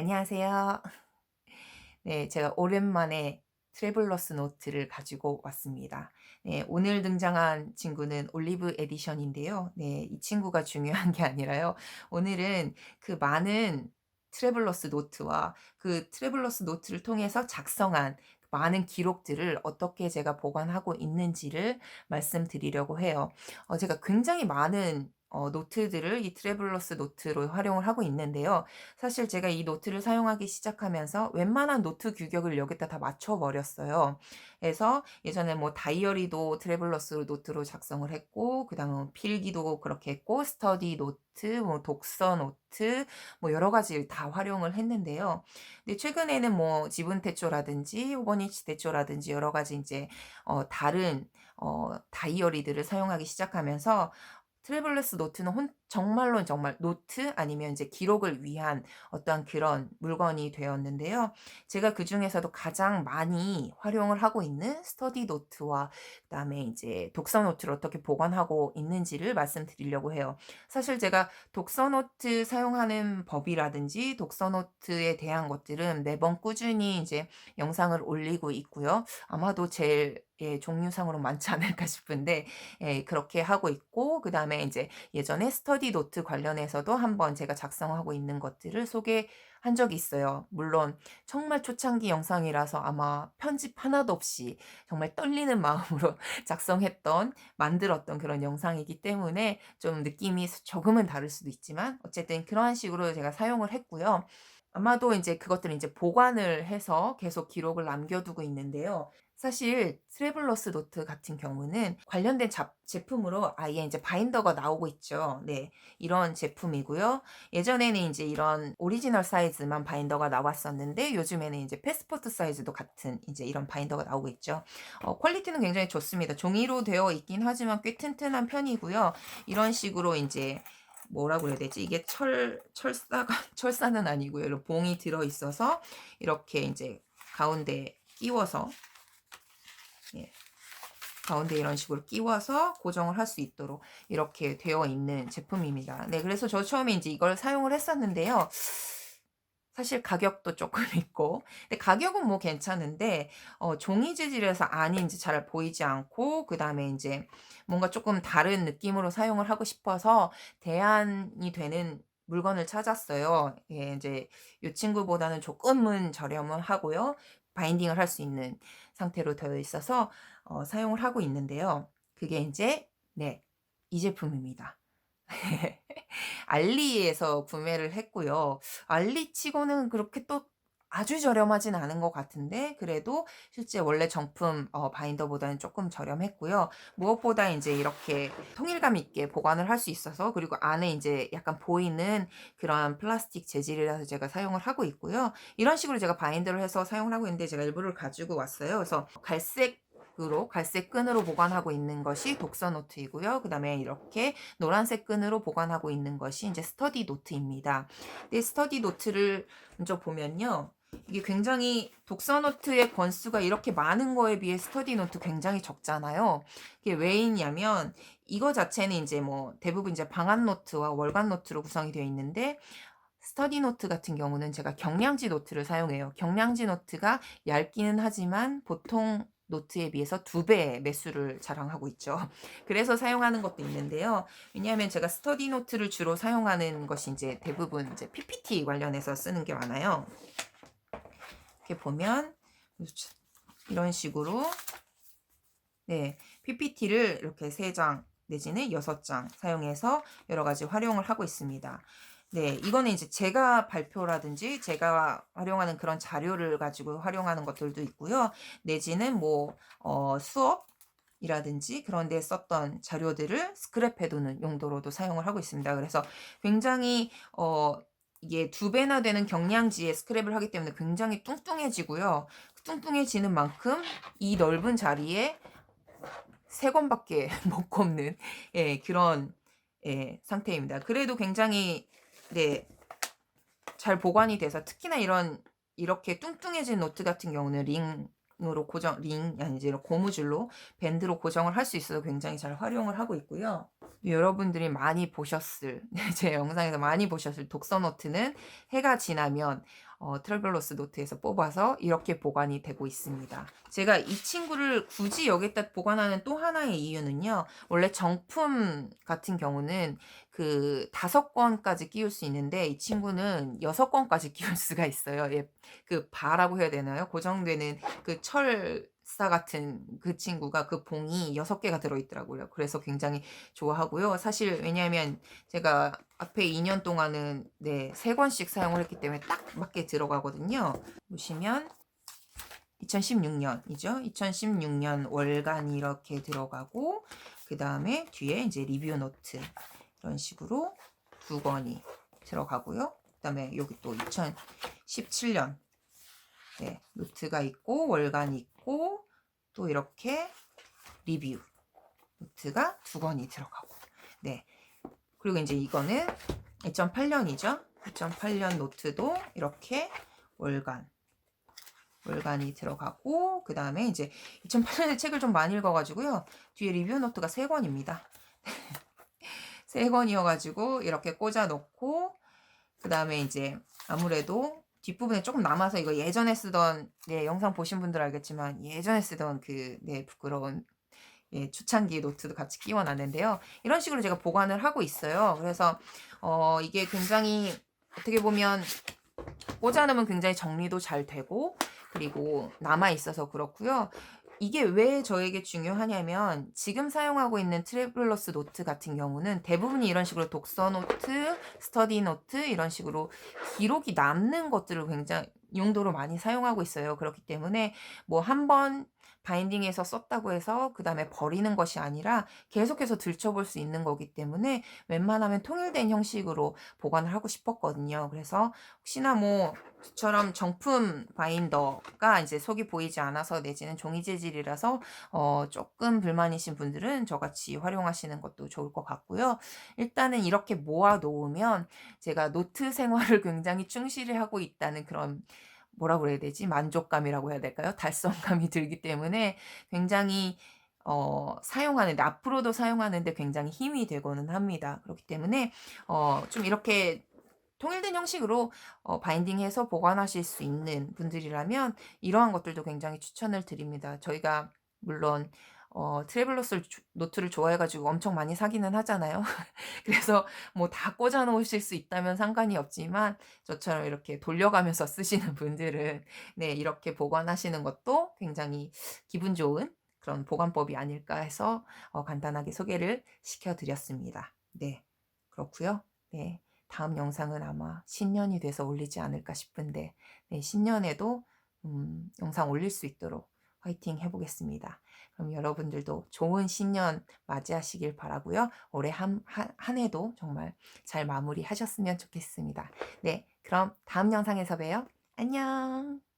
안녕하세요. 네, 제가 오랜만에 트래블러스 노트를 가지고 왔습니다. 네, 오늘 등장한 친구는 올리브 에디션인데요. 네, 이 친구가 중요한 게 아니라요. 오늘은 그 많은 트래블러스 노트와 그 트래블러스 노트를 통해서 작성한 많은 기록들을 어떻게 제가 보관하고 있는지를 말씀드리려고 해요. 제가 굉장히 많은 노트들을 이 트래블러스 노트로 활용을 하고 있는데요. 사실 제가 이 노트를 사용하기 시작하면서 웬만한 노트 규격을 여기다 다 맞춰 버렸어요. 그래서 예전에 뭐 다이어리도 트래블러스 노트로 작성을 했고, 그다음에 필기도 그렇게 했고, 스터디 노트, 뭐 독서 노트, 뭐 여러 가지 다 활용을 했는데요. 근데 최근에는 뭐 지분 태초라든지 호버니치 태초라든지 여러 가지 이제 다른 다이어리들을 사용하기 시작하면서 트래블러스 노트는 정말로 정말 노트 아니면 이제 기록을 위한 어떠한 그런 물건이 되었는데요. 제가 그중에서도 가장 많이 활용을 하고 있는 스터디 노트와 그다음에 이제 독서 노트를 어떻게 보관하고 있는지를 말씀드리려고 해요. 사실 제가 독서 노트 사용하는 법이라든지 독서 노트에 대한 것들은 매번 꾸준히 이제 영상을 올리고 있고요. 아마도 제일 종류상으로 많지 않을까 싶은데 그렇게 하고 있고, 그다음에 이제 예전에 스터디 노트 관련해서도 한번 제가 작성하고 있는 것들을 소개한 적이 있어요. 물론 정말 초창기 영상이라서 아마 편집 하나도 없이 정말 떨리는 마음으로 작성했던 만들었던 그런 영상이기 때문에 좀 느낌이 조금은 다를 수도 있지만 어쨌든 그러한 식으로 제가 사용을 했고요. 아마도 인제 그것들을 인제 보관을 해서 계속 기록을 남겨 두고 있는데요. 사실 트래블러스 노트 같은 경우는 관련된 잡 제품으로 아예 인제 바인더가 나오고 있죠. 네. 이런 제품이고요. 예전에는 인제 이런 오리지널 사이즈만 바인더가 나왔었는데 요즘에는 인제 패스포트 사이즈도 같은 인제 이런 바인더가 나오고 있죠. 퀄리티는 굉장히 좋습니다. 종이로 되어 있긴 하지만 꽤 튼튼한 편이고요. 이런 식으로 인제 뭐라고 그래야 되지? 이게 철사가 철사는 아니고요. 이런 봉이 들어 있어서 이렇게 인제 가운데 끼워서, 예, 가운데 이런 식으로 끼워서 고정을 할 수 있도록 이렇게 되어 있는 제품입니다. 네, 그래서 저 처음에 인제 이걸 사용을 했었는데요. 사실 가격도 쪼끔 있고, 근데 가격은 뭐 괜찮은데 종이 재질이라서 안이 인제 잘 보이지 않고, 그다음에 인제 뭔가 쪼끔 다른 느낌으로 사용을 하고 싶어서 대안이 되는 물건을 찾았어요. 예, 인제 요 친구보다는 조금은 저렴은 하고요. 바인딩을 할 수 있는 상태로 되어 있어서 사용을 하고 있는데요. 그게 인제, 네, 이 제품입니다. 알리에서 구매를 했고요. 알리치고는 그렇게 또 아주 저렴하진 않은 것 같은데 그래도 실제 원래 정품 바인더보다는 쪼끔 저렴했고요. 무엇보다 인제 이렇게 통일감 있게 보관을 할 수 있어서, 그리고 안에 인제 약간 보이는 그런 플라스틱 재질이라서 제가 사용을 하고 있고요. 이런 식으로 제가 바인더를 해서 사용을 하고 있는데 제가 일부를 가지고 왔어요. 그래서 갈색 끈으로 보관하고 있는 것이 독서 노트이고요. 그다음에 이렇게 노란색 끈으로 보관하고 있는 것이 인제 스터디 노트입니다. 근데 스터디 노트를 먼저 보면요. 이게 굉장히 독서 노트의 권수가 이렇게 많은 거에 비해 스터디 노트 굉장히 적잖아요. 이게 왜 있냐면 이거 자체는 인제 뭐 대부분 이제 방학 노트와 월간 노트로 구성이 되어 있는데, 스터디 노트 같은 경우는 제가 경량지 노트를 사용해요. 경량지 노트가 얇기는 하지만 보통 노트에 비해서 2배 매수를 자랑하고 있죠. 그래서 사용하는 것도 있는데요. 왜냐하면 제가 스터디 노트를 주로 사용하는 것이 인제 대부분 이제 PPT 관련해서 쓰는 게 많아요. 이렇게 보면 이런 식으로, 네, PPT를 이렇게 3장 내지는 6장 사용해서 여러 가지 활용을 하고 있습니다. 네, 이거는 이제 제가 발표라든지 제가 활용하는 그런 자료를 가지고 활용하는 것들도 있고요. 내지는 뭐 수업이라든지 그런 데 썼던 자료들을 스크랩해 두는 용도로도 사용을 하고 있습니다. 그래서 굉장히 이게 2배나 되는 경량지에 스크랩을 하기 때문에 굉장히 뚱뚱해지고요. 뚱뚱해지는 만큼 이 넓은 자리에 3 권밖에 못 꼽는, 예, 그런, 예, 상태입니다. 그래도 굉장히, 네, 잘 보관이 돼서 특히나 이렇게 뚱뚱해진 노트 같은 경우는 링으로 고정, 링이 아니지 고무줄로 밴드로 고정을 할 수 있어서 굉장히 잘 활용을 하고 있고요. 여러분들이 많이 보셨을 제 영상에서 많이 보셨을 독서 노트는 해가 지나면 트래블러스 노트에서 뽑아서 이렇게 보관이 되고 있습니다. 제가 이 친구를 굳이 여기다 보관하는 또 하나의 이유는요. 원래 정품 같은 경우는 그 5권까지 끼울 수 있는데 이 친구는 6권까지 끼울 수가 있어요. 예. 그 바라고 해야 되나요? 고정되는 그 철사 같은 그 친구가 그 봉이 6개가 들어 있더라고요. 그래서 굉장히 좋아하고요. 사실 왜냐하면 제가 앞에 2년 동안은 네, 3권씩 사용을 했기 때문에 딱 맞게 들어가거든요. 보시면 2016년이죠. 2016년 월간이 이렇게 들어가고 그다음에 뒤에 이제 리뷰 노트 이런 식으로 2권이 들어가고요. 그다음에 여기 또 2017년 네, 노트가 있고 월간이 있고 또 이렇게 리뷰 노트가 2권이 들어가고 네. 그리고 이제 이거는 2008년이죠. 2008년 노트도 이렇게 월간이 들어가고 그다음에 이제 2008년에 책을 좀 많이 읽어 가지고요. 뒤에 리뷰 노트가 3권입니다. 3권이어 가지고 이렇게 꽂아 놓고 그다음에 이제 아무래도 뒷부분에 조금 남아서 이거 예전에 쓰던 네, 영상 보신 분들 알겠지만 예전에 쓰던 그 네, 부끄러운 예, 추창기 노트도 같이 끼워 놨는데요. 이런 식으로 제가 보관을 하고 있어요. 그래서 이게 굉장히 어떻게 보면 꽂아 놓으면 굉장히 정리도 잘 되고 그리고 남아 있어서 그렇고요. 이게 왜 저에게 중요하냐면 지금 사용하고 있는 트래블러스 노트 같은 경우는 대부분이 이런 식으로 독서 노트, 스터디 노트 이런 식으로 기록이 남는 것들을 굉장히 용도로 많이 사용하고 있어요. 그렇기 때문에 뭐 한 번 바인딩해서 썼다고 해서 그다음에 버리는 것이 아니라 계속해서 들춰볼 수 있는 거기 때문에 웬만하면 통일된 형식으로 보관을 하고 싶었거든요. 그래서 혹시나 뭐 저처럼 정품 바인더가 이제 속이 보이지 않아서 내지는 종이 재질이라서 조금 불만이신 분들은 저같이 활용하시는 것도 좋을 것 같고요. 일단은 이렇게 모아 놓으면 제가 노트 생활을 굉장히 충실히 하고 있다는 그런 뭐라고 그래야 되지? 만족감이라고 해야 될까요? 달성감이 들기 때문에 굉장히 사용하는 데 앞으로도 사용하는 데 굉장히 힘이 되고는 합니다. 그렇기 때문에 좀 이렇게 통일된 형식으로 바인딩해서 보관하실 수 있는 분들이라면 이러한 것들도 굉장히 추천을 드립니다. 저희가 물론 트래블러스 노트를 좋아해 가지고 엄청 많이 사기는 하잖아요. 그래서 뭐 다 꽂아 놓으실 수 있다면 상관이 없지만 저처럼 이렇게 돌려가면서 쓰시는 분들은 네, 이렇게 보관하시는 것도 굉장히 기분 좋은 그런 보관법이 아닐까 해서 간단하게 소개를 시켜 드렸습니다. 네. 그렇고요. 네. 다음 영상은 아마 신년이 돼서 올리지 않을까 싶은데 네, 신년에도 영상 올릴 수 있도록 화이팅 해 보겠습니다. 그럼 여러분들도 좋은 신년 맞이하시길 바라고요. 올해 한 해도 정말 잘 마무리하셨으면 좋겠습니다. 네, 그럼 다음 영상에서 봬요. 안녕.